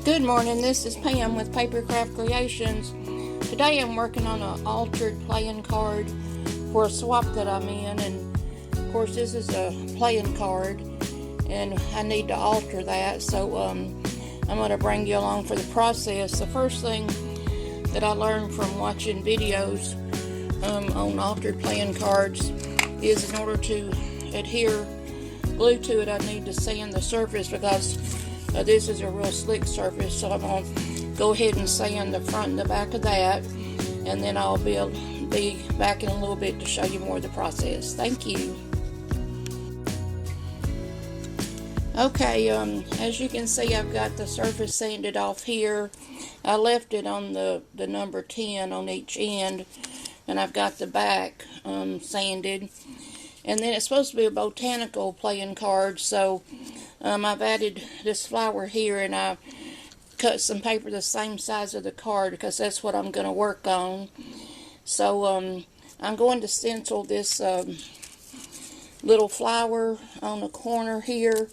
Good morning, this is Pam with Papercraft Creations. Today I'm working on an altered playing card for a swap that I'm in, and of course this is a playing card and I need to alter that, so I'm going to bring you along for the process. The first thing that I learned from watching videos on altered playing cards is in order to adhere glue to it I need to sand the surface, because this is a real slick surface, so I'm going to go ahead and sand the front and the back of that, and then I'll be back in a little bit to show you more of the process. Thank you. Okay, as you can see, I've got the surface sanded off here. I left it on the number 10 on each end, and I've got the back sanded. And then it's supposed to be a botanical playing card, so I've added this flower here, and I cut some paper the same size of the card because that's what I'm going to work on. So I'm going to stencil this little flower on the corner here,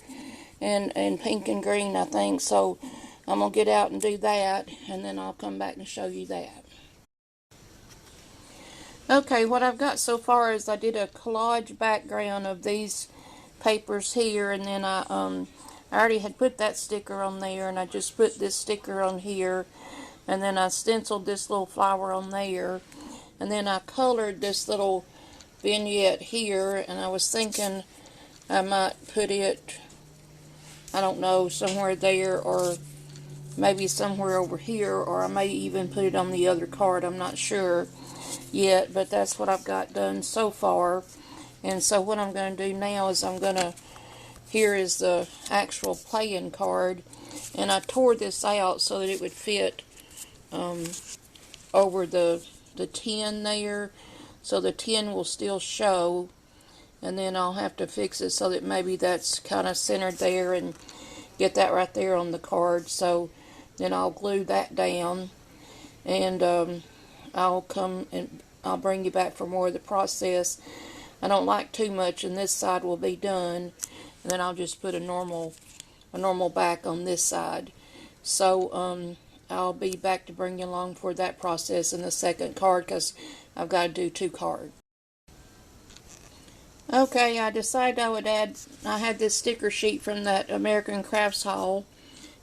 and pink and green, I think. So I'm going to get out and do that, and then I'll come back and show you that. Okay, what I've got so far is I did a collage background of these papers here, and then I already had put that sticker on there, and I just put this sticker on here, and then I stenciled this little flower on there, and then I colored this little vignette here, and I was thinking I might put it, I don't know, somewhere there, or maybe somewhere over here, or I may even put it on the other card. I'm not sure yet, but that's what I've got done so far. And so what I'm going to do now is here is the actual playing card, and I tore this out so that it would fit over the tin there, so the tin will still show, and then I'll have to fix it so that maybe that's kind of centered there and get that right there on the card. So then I'll glue that down, and I'll come and I'll bring you back for more of the process. I don't like too much, and this side will be done, and then I'll just put a normal back on this side. So I'll be back to bring you along for that process in the second card, because I've got to do 2 cards. Okay, I decided I had this sticker sheet from that American Crafts haul,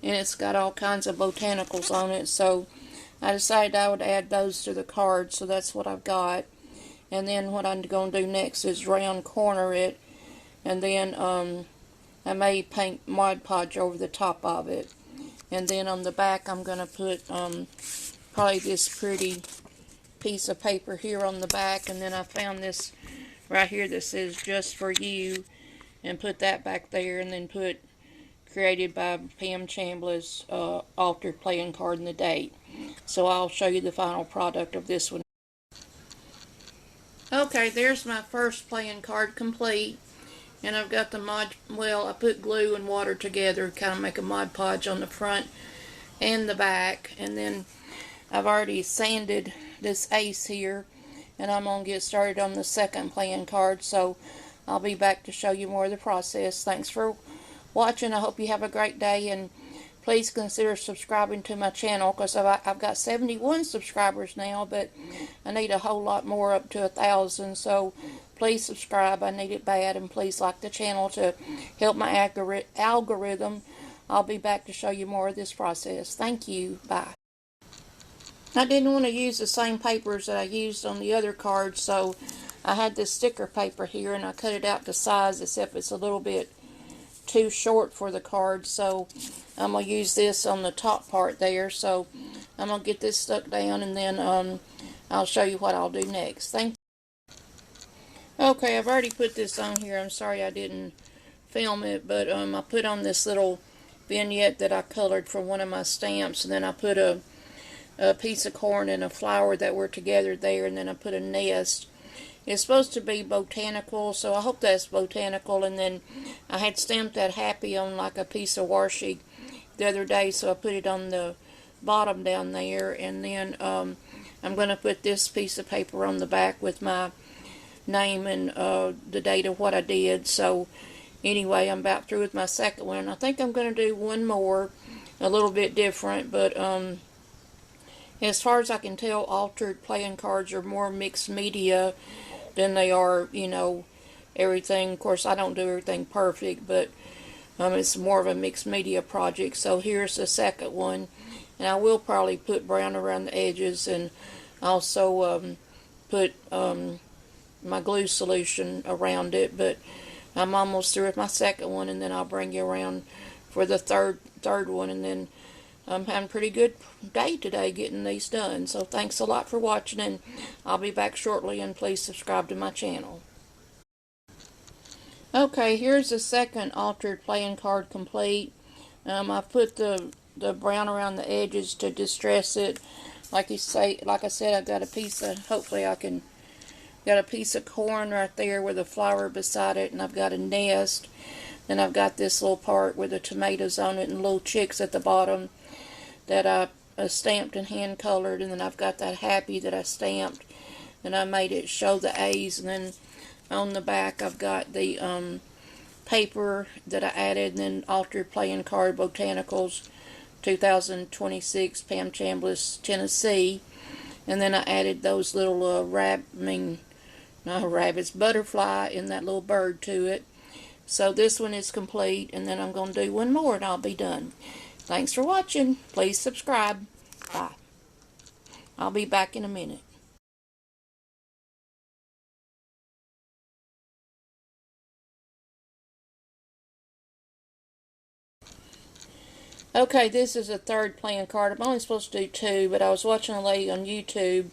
and it's got all kinds of botanicals on it, so I decided I would add those to the card, so that's what I've got. And then what I'm going to do next is round corner it, and then I may paint Mod Podge over the top of it. And then on the back I'm going to put probably this pretty piece of paper here on the back, and then I found this right here that says "Just for You," and put that back there, and then put "Created by Pam Chambliss, altered playing card," and the date. So I'll show you the final product of this one. Okay, there's my first playing card complete, and I've got the I put glue and water together, kind of make a Mod Podge on the front and the back, and then I've already sanded this ace here, and I'm going to get started on the second playing card, so I'll be back to show you more of the process. Thanks for watching. I hope you have a great day, and please consider subscribing to my channel, because I've got 71 subscribers now, but I need a whole lot more, up to 1,000. So please subscribe. I need it bad, and please like the channel to help my algorithm. I'll be back to show you more of this process. Thank you. Bye. I didn't want to use the same papers that I used on the other cards, so I had this sticker paper here, and I cut it out to size, except it's a little bit too short for the card, so I'm going to use this on the top part there. So I'm going to get this stuck down, and then I'll show you what I'll do next. Thank you. Okay, I've already put this on here. I'm sorry I didn't film it, but I put on this little vignette that I colored for one of my stamps, and then I put a piece of corn and a flower that were together there, and then I put a nest. It's supposed to be botanical, so I hope that's botanical. And then I had stamped that happy on like a piece of washi the other day, so I put it on the bottom down there. And then I'm going to put this piece of paper on the back with my name and the date of what I did. So anyway, I'm about through with my second one. I think I'm going to do one more, a little bit different, but as far as I can tell, altered playing cards are more mixed media than they are, you know, everything. Of course, I don't do everything perfect, but it's more of a mixed media project. So here's the second one, and I will probably put brown around the edges, and also put my glue solution around it. But I'm almost through with my second one, and then I'll bring you around for the third one, and then I'm having a pretty good day today getting these done. So thanks a lot for watching, and I'll be back shortly, and please subscribe to my channel. Okay, here's the second altered playing card complete. I put the brown around the edges to distress it. Like I said, I've got a piece of, hopefully I can, got a piece of corn right there with a flower beside it, and I've got a nest. Then I've got this little part with the tomatoes on it and little chicks at the bottom that I stamped and hand colored, and then I've got that happy that I stamped, and I made it show the A's, and then on the back I've got the paper that I added, and then altered playing card Botanicals 2026 Pam Chambliss, Tennessee, and then I added those little rabbits, butterfly and that little bird to it. So this one is complete, and then I'm going to do one more and I'll be done. Thanks for watching. Please subscribe. Bye. I'll be back in a minute. Okay, this is a third playing card. I'm only supposed to do two, but I was watching a lady on YouTube,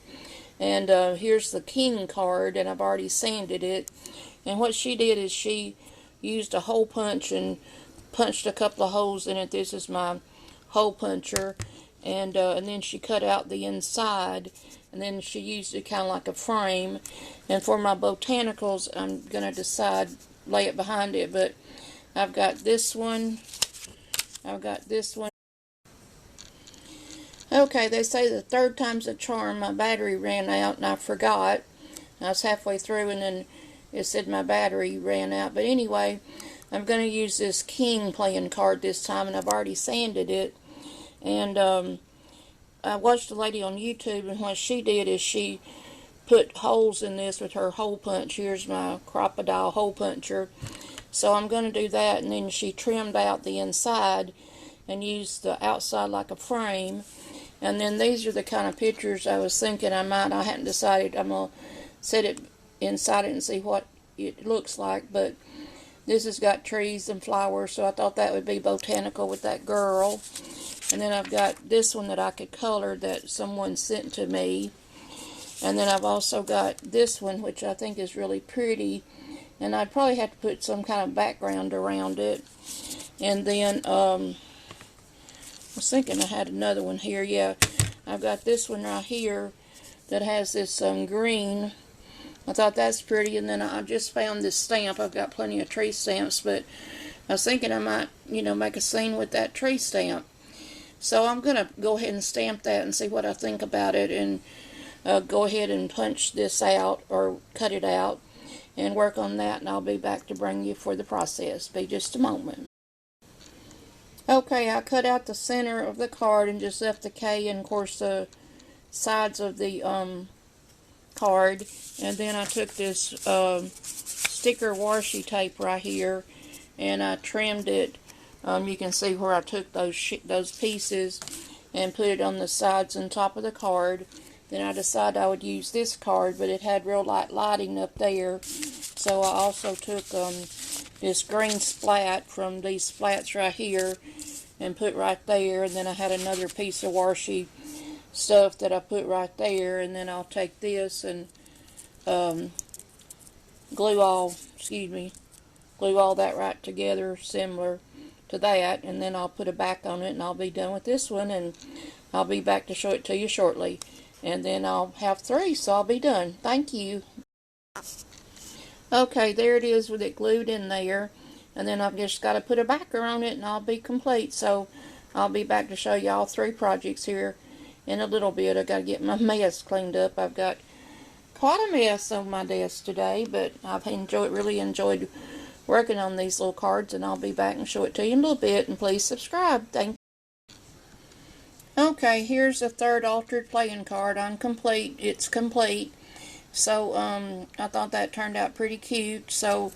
and here's the king card, and I've already sanded it. And what she did is she used a hole punch and punched a couple of holes in it. This is my hole puncher, and then she cut out the inside, and then she used it kind of like a frame. And for my botanicals, I'm going to decide, lay it behind it, but I've got this one. I've got this one. Okay, they say the third time's a charm. My battery ran out and I forgot. I was halfway through and then it said my battery ran out. But anyway, I'm going to use this king playing card this time, and I've already sanded it. And I watched a lady on YouTube, and what she did is she put holes in this with her hole punch. Here's my crocodile hole puncher. So I'm going to do that, and then she trimmed out the inside and used the outside like a frame. And then these are the kind of pictures I was thinking I hadn't decided. I'm going to set it inside it and see what it looks like. But this has got trees and flowers, so I thought that would be botanical with that girl. And then I've got this one that I could color that someone sent to me. And then I've also got this one, which I think is really pretty. And I'd probably have to put some kind of background around it. And then, I was thinking I had another one here. Yeah, I've got this one right here that has this green. I thought that's pretty. And then I just found this stamp. I've got plenty of tree stamps, but I was thinking I might, make a scene with that tree stamp. So I'm going to go ahead and stamp that and see what I think about it, and go ahead and punch this out or cut it out and work on that, and I'll be back to bring you for the process. Be just a moment. Okay, I cut out the center of the card and just left the K and, of course, the sides of the card. And then I took this sticker washi tape right here, and I trimmed it. You can see where I took those pieces and put it on the sides and top of the card. Then I decided I would use this card, but it had real light lighting up there. So I also took this green splat from these splats right here and put right there. And then I had another piece of washi stuff that I put right there. And then I'll take this and glue all that right together, similar to that. And then I'll put a back on it, and I'll be done with this one. And I'll be back to show it to you shortly. And then I'll have 3, so I'll be done. Thank you. Okay, there it is with it glued in there. And then I've just got to put a backer on it, and I'll be complete. So I'll be back to show you all 3 projects here in a little bit. I've got to get my mess cleaned up. I've got quite a mess on my desk today, but I've really enjoyed working on these little cards, and I'll be back and show it to you in a little bit. And please subscribe. Thank you. Okay, here's the third altered playing card on complete. It's complete. So I thought that turned out pretty cute. So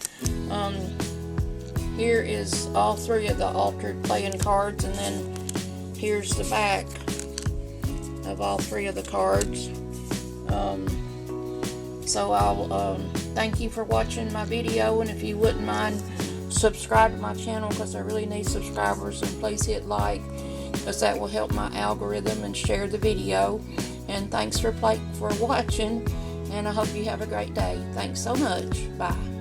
here is all three of the altered playing cards, and then here's the back of all three of the cards. So I'll thank you for watching my video, and if you wouldn't mind, subscribe to my channel because I really need subscribers, and please hit like because that will help my algorithm, and share the video. And thanks for watching, and I hope you have a great day. Thanks so much. Bye.